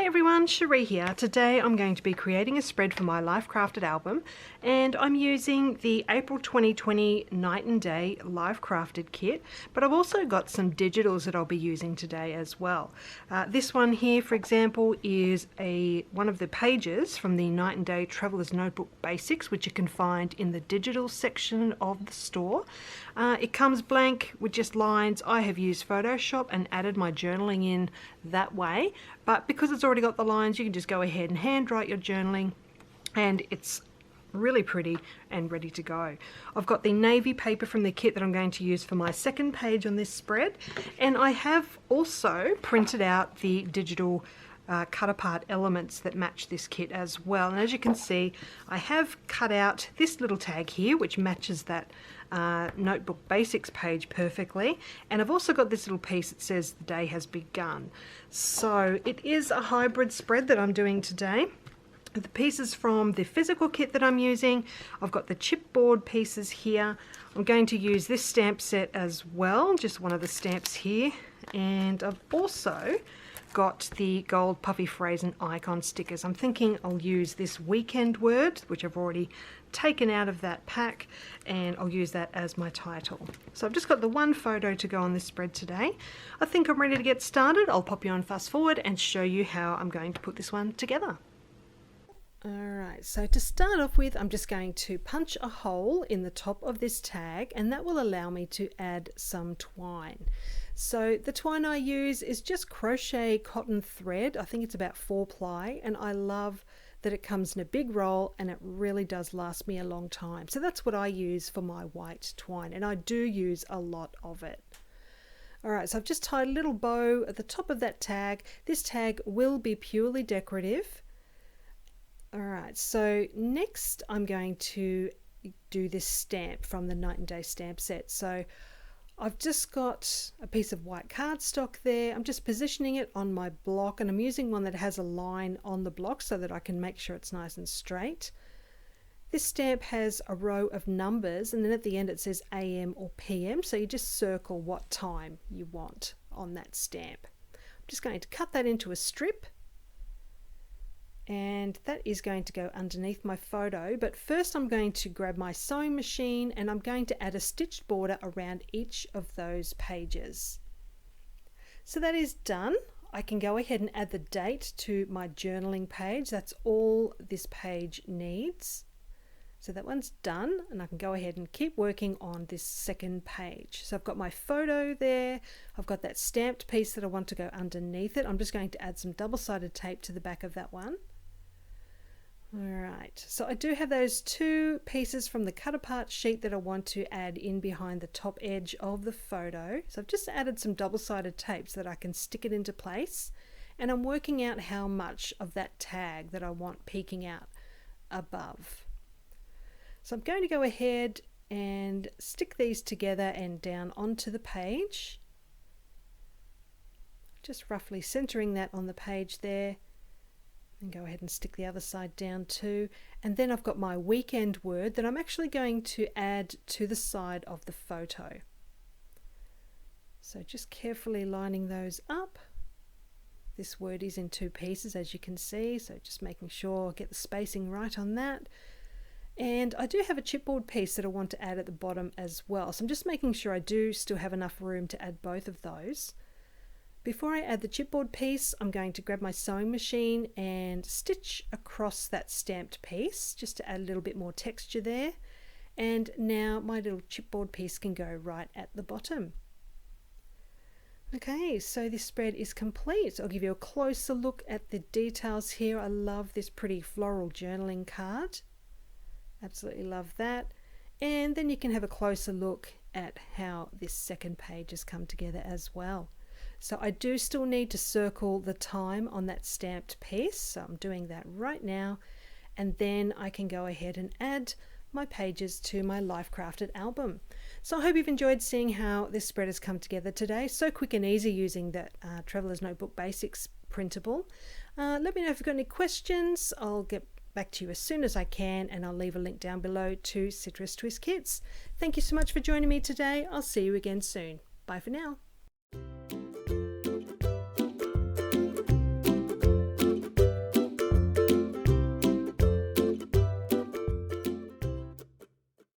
everyone, Cherie here. Today I'm going to be creating a spread for my Life Crafted album, and I'm using the April 2020 Night and Day Life Crafted kit, but I've also got some digitals that I'll be using today as well. This one here, for example, is one of the pages from the Night and Day Traveler's Notebook Basics, which you can find in the digital section of the store. It comes blank with just lines. I have used Photoshop and added my journaling in that way, but because it's already got the lines, you can just go ahead and hand write your journaling, and it's really pretty and ready to go. I've got the navy paper from the kit that I'm going to use for my second page on this spread, and I have also printed out the digital cut apart elements that match this kit as well. And as you can see, I have cut out this little tag here which matches that Notebook Basics page perfectly, and I've also got this little piece that says the day has begun. So it is a hybrid spread that I'm doing today. The pieces from the physical kit that I'm using, I've got the chipboard pieces here. I'm going to use this stamp set as well, just one of the stamps here, and I've also got the gold puffy phrase and icon stickers. I'm thinking I'll use this weekend word, which I've already taken out of that pack, and I'll use that as my title. So I've just got the one photo to go on this spread today. I think I'm ready to get started. I'll pop you on fast forward and show you how I'm going to put this one together. Alright, so to start off with, I'm just going to punch a hole in the top of this tag, and that will allow me to add some twine. So the twine I use is just crochet cotton thread. I think it's about 4 ply, and I love that it comes in a big roll and it really does last me a long time. So that's what I use for my white twine, and I do use a lot of it. Alright, so I've just tied a little bow at the top of that tag. This tag will be purely decorative. Alright, so next I'm going to do this stamp from the Night and Day stamp set. So I've just got a piece of white cardstock there. I'm just positioning it on my block, and I'm using one that has a line on the block so that I can make sure it's nice and straight. This stamp has a row of numbers, and then at the end it says AM or PM, so you just circle what time you want on that stamp. I'm just going to cut that into a strip, and that is going to go underneath my photo. But first I'm going to grab my sewing machine and I'm going to add a stitched border around each of those pages. So that is done. I can go ahead and add the date to my journaling page. That's all this page needs. So that one's done, and I can go ahead and keep working on this second page. So I've got my photo there, I've got that stamped piece that I want to go underneath it. I'm just going to add some double-sided tape to the back of that one. Alright, so I do have those 2 pieces from the cut apart sheet that I want to add in behind the top edge of the photo. So I've just added some double-sided tape so that I can stick it into place, and I'm working out how much of that tag that I want peeking out above. So I'm going to go ahead and stick these together and down onto the page, just roughly centering that on the page there. And go ahead and stick the other side down too. And then I've got my weekend word that I'm actually going to add to the side of the photo. So just carefully lining those up. This word is in 2 pieces, as you can see, so just making sure I get the spacing right on that. And I do have a chipboard piece that I want to add at the bottom as well. So I'm just making sure I do still have enough room to add both of those. Before I add the chipboard piece, I'm going to grab my sewing machine and stitch across that stamped piece just to add a little bit more texture there. And now my little chipboard piece can go right at the bottom. Okay, so this spread is complete. I'll give you a closer look at the details here. I love this pretty floral journaling card. Absolutely love that. And then you can have a closer look at how this second page has come together as well. So I do still need to circle the time on that stamped piece, so I'm doing that right now, and then I can go ahead and add my pages to my Life Crafted album. So I hope you've enjoyed seeing how this spread has come together today. So quick and easy using that Traveler's Notebook Basics printable. Let me know if you've got any questions. I'll get back to you as soon as I can, and I'll leave a link down below to Citrus Twist Kits. Thank you so much for joining me today. I'll see you again soon. Bye for now.